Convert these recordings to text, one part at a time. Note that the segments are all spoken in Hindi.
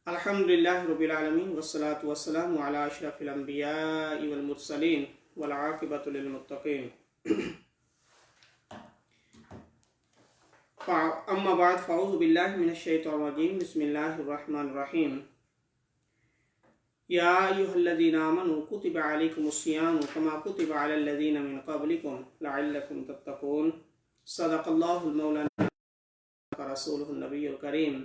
अल्हम्दुलिल्लाहि रब्बिल आलमीन वस्सलातु वस्सलामु अला अशरफिल अंबियाइ वल मुरसलीन वल आक़िबतु लिल मुत्तक़ीन। अम्मा बाद फ़अऊज़ु बिल्लाहि मिनश शैतानिर रजीम। बिस्मिल्लाहिर रहमानिर रहीम। या अय्युहल्लज़ीना आमनू कुतिबा अलैकुमुस्सियामु कमा कुतिबा अलल लज़ीना मिन क़ब्लिकुम लअल्लकुम तत्तक़ून। सदक़ल्लाहुल मौलाना रसूलुहुन नबियुल करीम।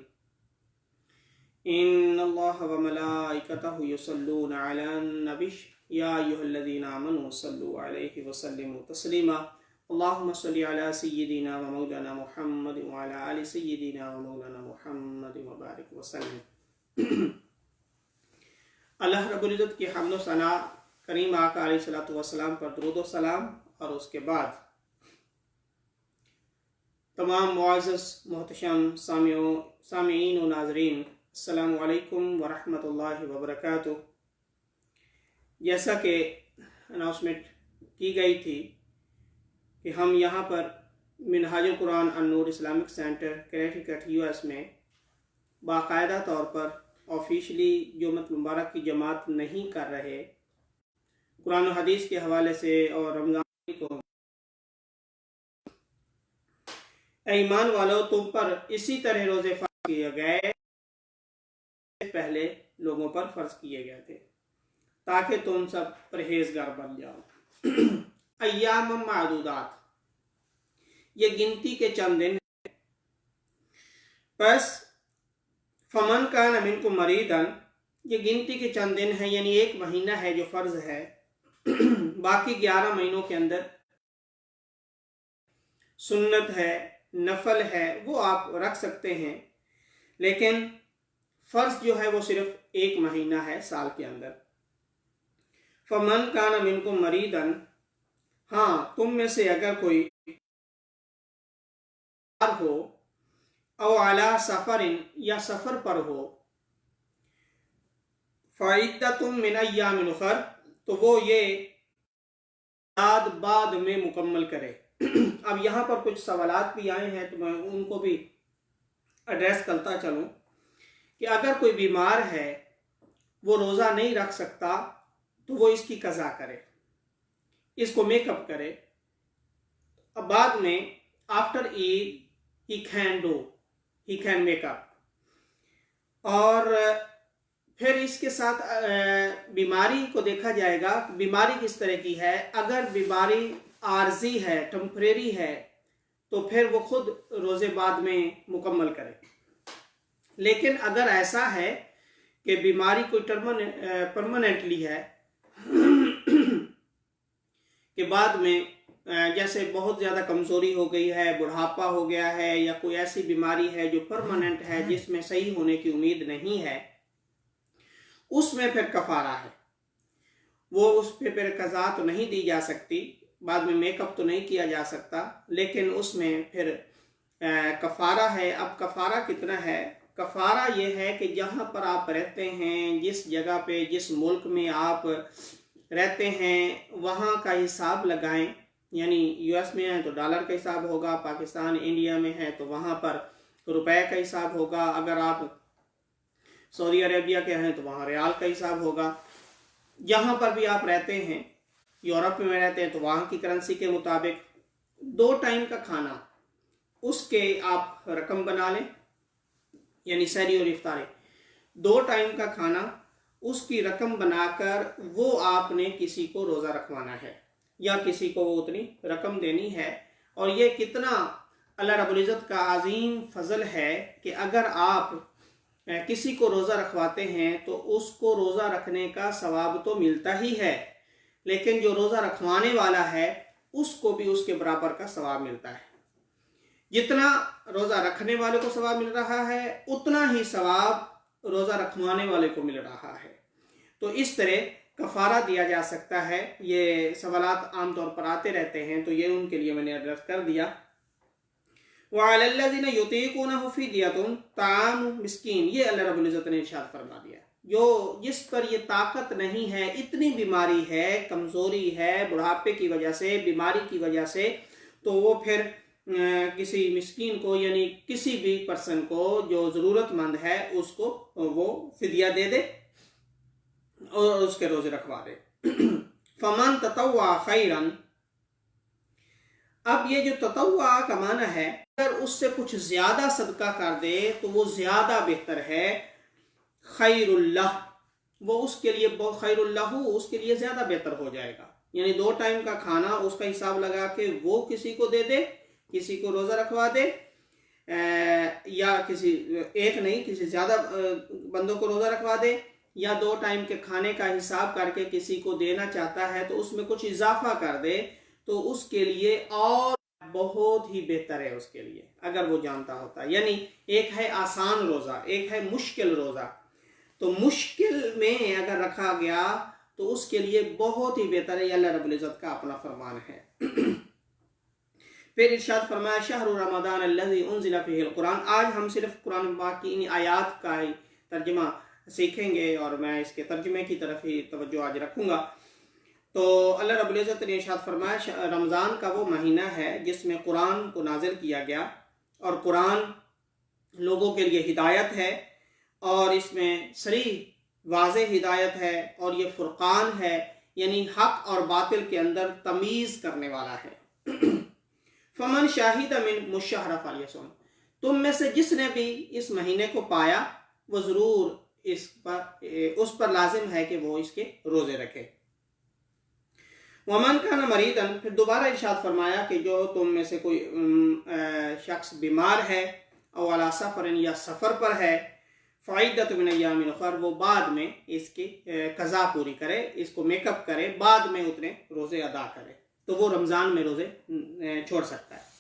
इन्नल्लाह व मलाइकतहु युसल्लूना अलन नबी या अय्युहल्लज़ीना आमनू सल्लु अलैहि व सल्लिमू तस्लीमा। अल्लाहुम्मा सल्लि अला सय्यिदिना व मौलाना मुहम्मद व अला आलि सय्यिदिना व मौलाना मुहम्मद व बारिक व सल्लिम। अल्लाह रब्बुल इज़्ज़त की हम्द व सना करीम आका अलैहिस्सलातु वस्सलाम पर दुरूद व सलाम। और उसके बाद तमाम मुअज़्ज़ज़ मोहतरम सामिईन व नाज़रीन, अस्सलामु अलैकुम व रहमतुल्लाहि व बरकातुहू। जैसा कि अनाउंसमेंट की गई थी कि हम यहाँ पर Minhajul Quran An Noor Islamic Center Connecticut US में बाकायदा तौर पर ऑफिशियली जुम्मत मुबारक की जमात नहीं कर रहे, कुरान और हदीस के हवाले से और रमज़ान को ईमान वालों तुम पर इसी तरह रोज़े फ़र्ज़ किए गए पहले लोगों पर फ़र्ज़ किए गए थे ताकि तुम सब परहेज़गार बन जाओ। अय्याम मादूदात, ये गिनती के चंद दिन हैं। बस फमन कान मिनकुम मरीदन, ये गिनती के चंद दिन हैं, यानी एक महीना है जो फ़र्ज़ है। बाकी 11 महीनों के अंदर सुन्नत है, नफल है, वो आप रख सकते हैं, लेकिन फ़र्ज़ जो है वो सिर्फ एक महीना है साल के अंदर। फमन कान मिनकुम मरीदन, हाँ तुम में से अगर कोई हो, औ अला सफरिन, या सफर पर हो, फ़इद्दतुम मिन अय्यामिन उखर, तो वो ये बाद में मुकम्मल करे। अब यहाँ पर कुछ सवालात भी आए हैं तो मैं उनको भी एड्रेस करता चलूँ कि अगर कोई बीमार है, वो रोज़ा नहीं रख सकता, तो वो इसकी कज़ा करे, इसको मेकअप करे। अब बाद में after Eid he can makeup. और फिर इसके साथ बीमारी को देखा जाएगा, बीमारी किस तरह की है। अगर बीमारी आर्जी है, टेम्परेरी है, तो फिर वो खुद रोज़े बाद में मुकम्मल करे। लेकिन अगर ऐसा है कि बीमारी कोई परमानेंटली है कि बाद में जैसे बहुत ज़्यादा कमज़ोरी हो गई है, बुढ़ापा हो गया है, या कोई ऐसी बीमारी है जो परमानेंट है जिसमें सही होने की उम्मीद नहीं है, उसमें फिर कफ़ारा है। वो उस पर फिर कज़ा तो नहीं दी जा सकती, बाद में मेकअप तो नहीं किया जा सकता, लेकिन उसमें फिर कफ़ारा है। अब कफ़ारा कितना है? कफ़ारा ये है कि जहाँ पर आप रहते हैं, जिस जगह पे, जिस मुल्क में आप रहते हैं, वहाँ का हिसाब लगाएं। यानी यूएस में है तो डॉलर का हिसाब होगा, पाकिस्तान इंडिया में है तो वहाँ पर रुपए का हिसाब होगा, अगर आप सऊदी अरेबिया के हैं तो वहाँ रियाल का हिसाब होगा। जहाँ पर भी आप रहते हैं, यूरोप में रहते हैं तो वहाँ की करेंसी के मुताबिक 2 टाइम का खाना, उसके आप रकम बना लें, यानी सहरी और इफ्तारी 2 टाइम का खाना, उसकी रकम बनाकर वो आपने किसी को रोज़ा रखवाना है या किसी को वो उतनी रकम देनी है। और ये कितना अल्लाह रब्बुल इज़्ज़त का अजीम फजल है कि अगर आप किसी को रोज़ा रखवाते हैं तो उसको रोज़ा रखने का सवाब तो मिलता ही है, लेकिन जो रोज़ा रखवाने वाला है उसको भी उसके बराबर का सवाब मिलता है। जितना रोज़ा रखने वाले को सवाब मिल रहा है, उतना ही सवाब रोज़ा रखवाने वाले को मिल रहा है। तो इस तरह कफ़ारा दिया जा सकता है। ये सवालात आमतौर पर आते रहते हैं, तो ये उनके लिए मैंने एड्रेस कर दिया। वअलल्लज़ीना युतीक़ूनहु फ़िद्यतुन ताअमु मिस्कीन, ये अल्लाह रब्बुल इज़्ज़त ने इरशाद फरमा दिया। जो जिस पर ये ताकत नहीं है, इतनी बीमारी है, कमज़ोरी है, बुढ़ापे की वजह से, बीमारी की वजह से, तो वो फिर किसी मिस्कीन को यानी किसी भी पर्सन को जो ज़रूरतमंद है उसको वो फिदिया दे दे और उसके रोजे रखवा दे। फमन ततव्वा खैरन, अब ये जो ततव्वा का माना है, अगर उससे कुछ ज्यादा सदका कर दे तो वो ज्यादा बेहतर है। खैरुल्लाह, वो उसके लिए खैरुल्लाहु, उसके लिए ज्यादा बेहतर हो जाएगा। यानी 2 टाइम का खाना उसका हिसाब लगा के वो किसी को दे दे, किसी को रोजा रखवा दे, या किसी एक नहीं किसी ज्यादा बंदों को रोजा रखवा दे, या 2 टाइम के खाने का हिसाब करके किसी को देना चाहता है तो उसमें कुछ इजाफा कर दे, तो उसके लिए और बहुत ही बेहतर है उसके लिए, अगर वो जानता होता। यानी एक है आसान रोजा, एक है मुश्किल रोजा। तो मुश्किल में अगर रखा गया तो उसके लिए बहुत ही बेहतर है। अल्लाह रब्बुल इज्जत का अपना फरमान है। फिर इरशाद फरमाया शहरु रमज़ान अल्लज़ी उन्ज़िला फ़ीहिल कुरान। आज हम सिर्फ कुरान पाक की इन आयात का ही तर्जुमा सीखेंगे और मैं इसके तर्जुमे की तरफ ही तवज्जो आज रखूँगा। तो अल्लाह रब्बुल इज़्ज़त ने इरशाद फरमाया रमज़ान का वो महीना है जिसमें कुरान को नाजिल किया गया, और कुरान लोगों के लिए हिदायत है, और इसमें सरी वाज़ेह हिदायत है, और ये फुरकान है, यानी हक और बातिल के अंदर तमीज़ करने वाला है। फमन शाहिद मिन मुशहर फलियसुम, तुम में से जिसने भी इस महीने को पाया वो ज़रूर उस पर लाजिम है कि वो इसके रोज़े रखे। वमन का न मरीदन, फिर दोबारा इरशाद फरमाया कि जो तुम में से कोई शख्स बीमार है और अला सफ़रन, या सफ़र पर है, फ़ाइदत मिन अय्यामिन उख़र, वो बाद में इसकी कज़ा पूरी करे, इसको मेकअप करे, बाद में उतने रोज़े अदा करे, तो वो रमज़ान में रोज़े छोड़ सकता है।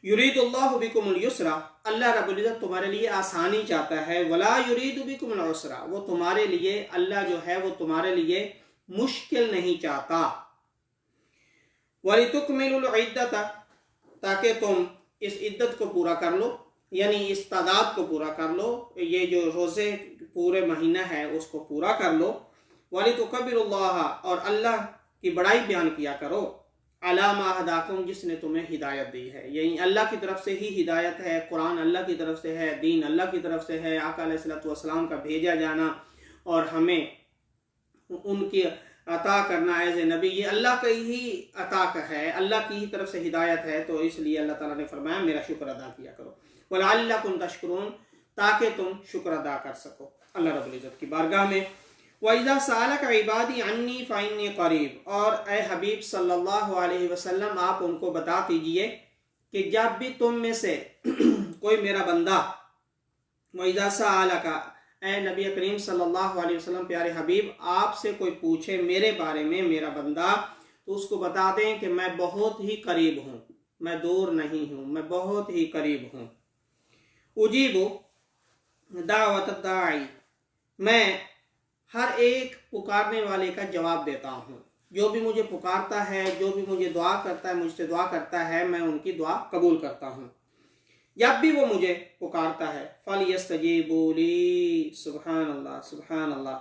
युरीदुल्लाहु बिकुमुल युस्रा, अल्लाह रब्बुल इज़्ज़त तुम्हारे लिए आसानी चाहता है। वला युरीदु बिकुमुल उसरा, वो तुम्हारे लिए, अल्लाह जो है वो तुम्हारे लिए मुश्किल नहीं चाहता। वलितुकमिलुल इद्दत, ताकि तुम इस इद्दत को पूरा कर लो, यानी इस तादाद को पूरा कर लो, ये जो रोज़े पूरे महीना है उसको पूरा कर लो। वलितुकब्बिरुल्लाह, और अल्लाह की बड़ाई बयान किया करो, अला मा हदाकुम, जिसने तुम्हें हिदायत दी है। यही अल्लाह की तरफ से ही हिदायत है, कुरान अल्लाह की तरफ से है, दीन अल्लाह की तरफ से है, आका अलैहिस्सलातु वस्सलाम का भेजा जाना और हमें उनकी अता करना एज ए नबी, ये अल्लाह का ही अता है, अल्लाह की ही तरफ से हिदायत है। तो इसलिए अल्लाह ताला ने फरमाया मेरा शुक्र अदा किया करो। वलअल्लकुम तशकुरून, ताकि तुम शुक्र अदा कर सको अल्लाह रब्बुल इज़्ज़त की बारगाह में। वइज़ा सअलक इबादी अन्नी फ़इन्नी क़रीब, और ए हबीब सल्लल्लाहु अलैहि वसल्लम आप उनको बता दीजिए कि जब भी तुम में से कोई मेरा बंदा, वइज़ा सअलक, ए नबी करीम सल्लल्लाहु अलैहि वसल्लम प्यारे हबीब, आपसे कोई पूछे मेरे बारे में, मेरा बंदा, तो उसको बता दें कि मैं बहुत ही करीब हूँ, मैं दूर नहीं हूँ, मैं बहुत ही करीब हूँ। उजीबु दावत दाई, मैं हर एक पुकारने वाले का जवाब देता हूँ। जो भी मुझे पुकारता है, जो भी मुझे दुआ करता है, मुझसे दुआ करता है, मैं उनकी दुआ कबूल करता हूँ। जब भी वो मुझे पुकारता है, फलियस्तजीबू ली, सुभान अल्लाह सुभान अल्लाह,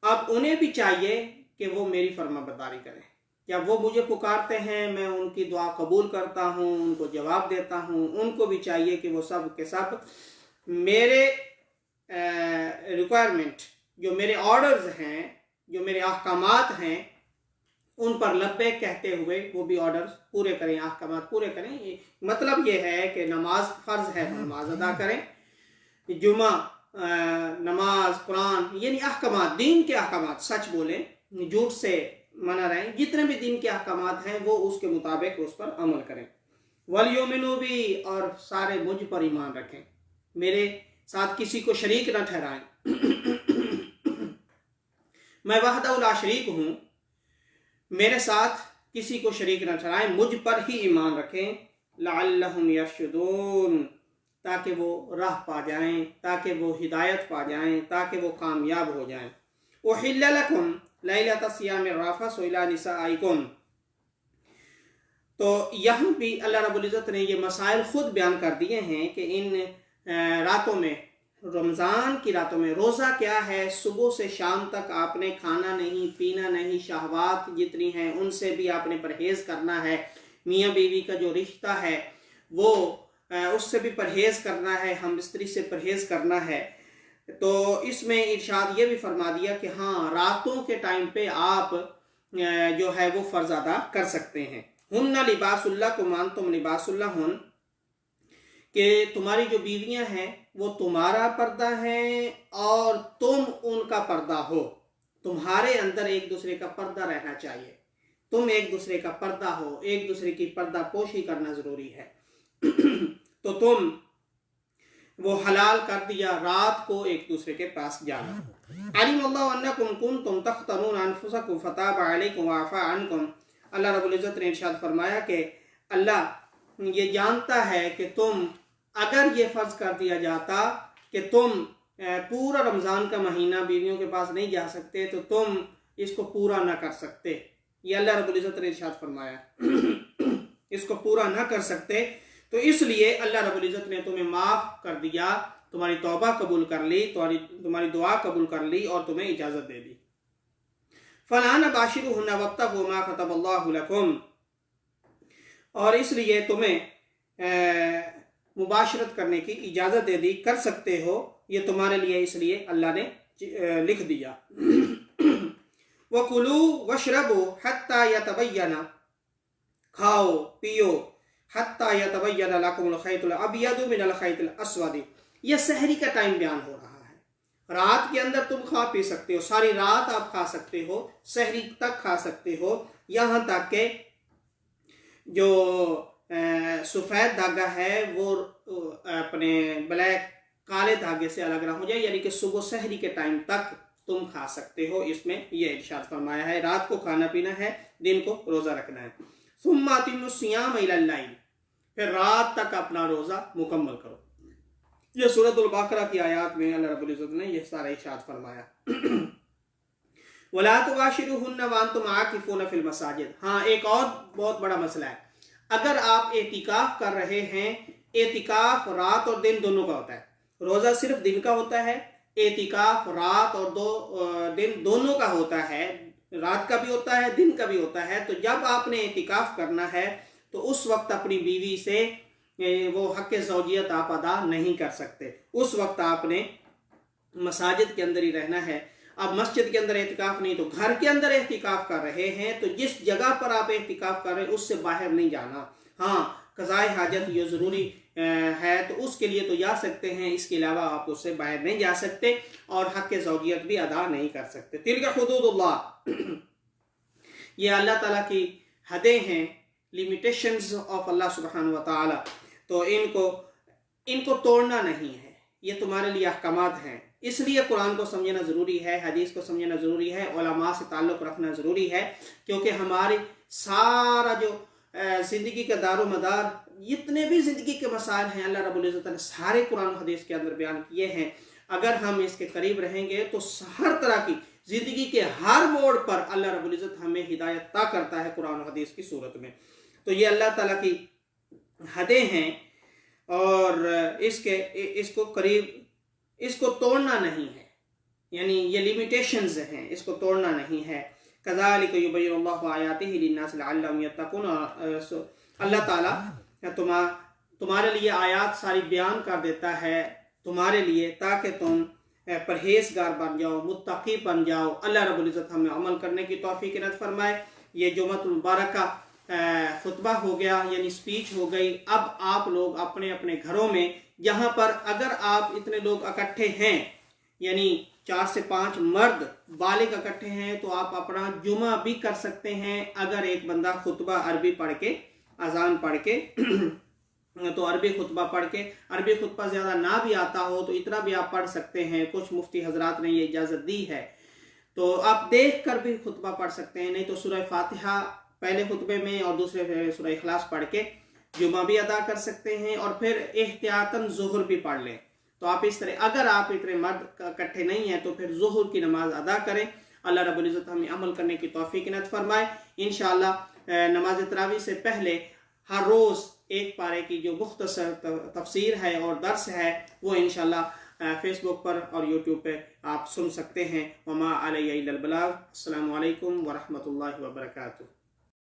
अब उन्हें भी चाहिए कि वो मेरी फरमाबरदारी करें। जब वो मुझे पुकारते हैं, मैं उनकी दुआ कबूल करता हूँ, उनको जवाब देता हूँ। उनको भी चाहिए कि वो सब के सब मेरे रिक्वायरमेंट, जो मेरे ऑर्डर्स हैं, जो मेरे अहकामात हैं, उन पर लब्बैक कहते हुए वो भी ऑर्डर्स पूरे करें, अहकामात पूरे करें। मतलब ये है कि नमाज फ़र्ज है तो नमाज अदा करें, जुमा नमाज कुरान, यानी अहकामात, दीन के अहकामात, सच बोलें, झूठ से मना रहें, जितने भी दीन के अहकामात हैं वो उसके मुताबिक उस पर अमल करें। वलयुमिनु भी, और सारे मुझ पर ईमान रखें, मेरे साथ किसी को शरीक न ठहराएं। मैं वहदहु ला शरीक हूँ, मेरे साथ किसी को शरीक न ठहराएं, मुझ पर ही ईमान रखें। लअल्लहुम यरशुदून, ताकि वो राह पा जाएं, ताकि वो हिदायत पा जाएं, ताकि वो कामयाब हो जाएं। उहिल्ल लकुम लैलत सियाम रफ़स इला निसाइकुम, तो यहाँ भी अल्लाह रब्बुल इज़्ज़त ने ये मसाइल ख़ुद बयान कर दिए हैं कि इन रातों में, रमज़ान की रातों में रोज़ा क्या है, सुबह से शाम तक आपने खाना नहीं पीना नहीं, शहवात जितनी हैं उनसे भी आपने परहेज़ करना है, मियाँ बीवी का जो रिश्ता है वो उससे भी परहेज़ करना है, हम स्त्री से परहेज़ करना है। तो इसमें इरशाद ये भी फरमा दिया कि हाँ, रातों के टाइम पे आप जो है वो फ़र्ज अदा कर सकते हैं। हुन्ना लिबासुल्लाह को मान तुम लिबासुल्लाह हुन, कि तुम्हारी जो बीवियां हैं वो तुम्हारा पर्दा है और तुम उनका पर्दा हो। तुम्हारे अंदर एक दूसरे का पर्दा रहना चाहिए, तुम एक दूसरे का पर्दा हो, एक दूसरे की पर्दा पोशी करना जरूरी है। तो तुम वो हलाल कर दिया रात को एक दूसरे के पास जाना। अलिमल्लाहु अन्नकुम कुंतुम तख्तनून अनफुसकुम फताबा अलैकुम वअफा अन्कुम। अल्लाह रब्बुल इज्जत ने इरशाद फरमाया कि अल्लाह ये जानता है कि तुम, अगर ये फर्ज कर दिया जाता कि तुम पूरा रमज़ान का महीना बीवियों के पास नहीं जा सकते तो तुम इसको पूरा ना कर सकते। ये अल्लाह रब्बुल इज्जत ने इरशाद फरमाया इसको पूरा ना कर सकते, तो इसलिए अल्लाह रब्बुल इज्जत ने तुम्हें माफ़ कर दिया, तुम्हारी तौबा कबूल कर ली, तुम्हारी दुआ कबूल कर ली और तुम्हें इजाज़त दे दी। फलाना बाशिरुहुन्ना वब्तगू मा कतबल्लाहु लकुम, और इसलिए तुम्हें मुबाशरत करने की इजाज़त दे दी, कर सकते हो, ये तुम्हारे लिए इसलिए अल्लाह ने लिख दिया। वकुलू वशरबू हत्ता यतबय्यना, खाओ पियो, हत्ता यतबय्यना लकुमुल खैतुल अबयदु मिनल खैतिल अस्वद। यह सहरी का टाइम बयान हो रहा है। रात के अंदर तुम खा पी सकते हो, सारी रात आप खा सकते हो, सहरी तक खा सकते हो, यहाँ तक के जो सफ़ेद धागा है वो अपने ब्लैक काले धागे से अलग ना हो जाए, यानी कि सुबह सहरी के टाइम तक तुम खा सकते हो। इसमें यह इरशाद फरमाया है, रात को खाना पीना है, दिन को रोज़ा रखना है। सुम्मा अतिम्मु सियाम इलल लैल, फिर रात तक अपना रोज़ा मुकम्मल करो। यह सूरतुल बकरा की आयत में अल्लाह रब्बुल इज्जत ने यह सारा इरशाद फरमाया। वला तुबाशिरुहुन्ना व अंतुम आकिफूना फिल मसाजिद। हाँ, एक और बहुत बड़ा मसला है, अगर आप एतिकाफ कर रहे हैं, एतिकाफ रात और दिन दोनों का होता है, रोज़ा सिर्फ दिन का होता है, एतिकाफ रात और दिन दोनों का होता है, रात का भी होता है दिन का भी होता है। तो जब आपने एतिकाफ करना है तो उस वक्त अपनी बीवी से वो हक़ ज़ौजियत आप अदा नहीं कर सकते, उस वक्त आपने मसाजिद के अंदर ही रहना है। अब मस्जिद के अंदर एहतिकाफ नहीं तो घर के अंदर एहतिकाफ कर रहे हैं, तो जिस जगह पर आप एहतिकाफ कर रहे हैं उससे बाहर नहीं जाना। हाँ, क़ज़ाए हाजत ये ज़रूरी है तो उसके लिए तो जा सकते हैं, इसके अलावा आप उससे बाहर नहीं जा सकते और हक़ ज़ौजियत भी अदा नहीं कर सकते। तिल्का हुदूदुल्लाह, ये अल्लाह ताला की हदें हैं, लिमिटेशंस ऑफ अल्लाह सुब्हानहू व तआला। तो इनको तोड़ना नहीं है, ये तुम्हारे लिए अहकामात हैं, इसलिए कुरान को समझना ज़रूरी है, हदीस को समझना ज़रूरी है, उलमा से ताल्लुक़ रखना ज़रूरी है, क्योंकि हमारे सारा जो ज़िंदगी का दारो मदार, जितने भी ज़िंदगी के मसाइल हैं अल्लाह रब्बुल इज़्ज़त ने सारे कुरान हदीस के अंदर बयान किए हैं। अगर हम इसके करीब रहेंगे तो हर तरह की ज़िंदगी के हर मोड़ पर अल्लाह रब्बुल इज़्ज़त हमें हिदायत अता करता है कुरान हदीस की सूरत में। तो ये अल्लाह ताला की हदें हैं और इसको तोड़ना नहीं है, यानी ये लिमिटेशंस हैं, इसको तोड़ना नहीं है। कज़ालिका युबय्यिनुल्लाहु आयातिहि लिन्नासि लअल्लहुम यत्तक़ून। अल्लाह ताला तुम्हारे लिए आयात सारी बयान कर देता है तुम्हारे लिए, ताकि तुम परहेजगार बन जाओ, मुत्तकी बन जाओ। अल्लाह रब्बुल इज़्ज़त हमें अमल करने की तौफीक इनायत फरमाए। ये जुम्मतुल मुबारक का खुतबा हो गया, यानी स्पीच हो गई। अब आप लोग अपने अपने घरों में, जहाँ पर अगर आप इतने लोग इकट्ठे हैं, यानी 4 से 5 मर्द बालिग इकट्ठे हैं, तो आप अपना जुमा भी कर सकते हैं। अगर एक बंदा खुतबा अरबी पढ़ के, अजान पढ़ के तो अरबी खुतबा पढ़ के, अरबी खुतबा ज़्यादा ना भी आता हो तो इतना भी आप पढ़ सकते हैं। कुछ मुफ्ती हजरात ने ये इजाज़त दी है, तो आप देख कर भी खुतबा पढ़ सकते हैं। नहीं तो सूरह फातिहा पहले खुतबे में और दूसरे सूरह इखलास पढ़ के जुमा भी अदा कर सकते हैं और फिर एहतियातन ज़ुहर भी पढ़ लें। तो आप इस तरह, अगर आप इतने मर्द इकट्ठे नहीं हैं तो फिर ज़ुहर की नमाज अदा करें। अल्लाह रब्बुल इज़्ज़त हमें अमल करने की तौफीक इनायत फरमाए। इंशाअल्लाह नमाज तरावी से पहले हर रोज़ एक पारे की जो मुख्तसर तफसीर है और दर्स है वो इंशाअल्लाह फेसबुक पर और यूट्यूब पे आप सुन सकते हैं। वमा अलैया इल्लल बलाग। अस्सलामु अलैकुम व रहमतुल्लाहि व बरकातुहू।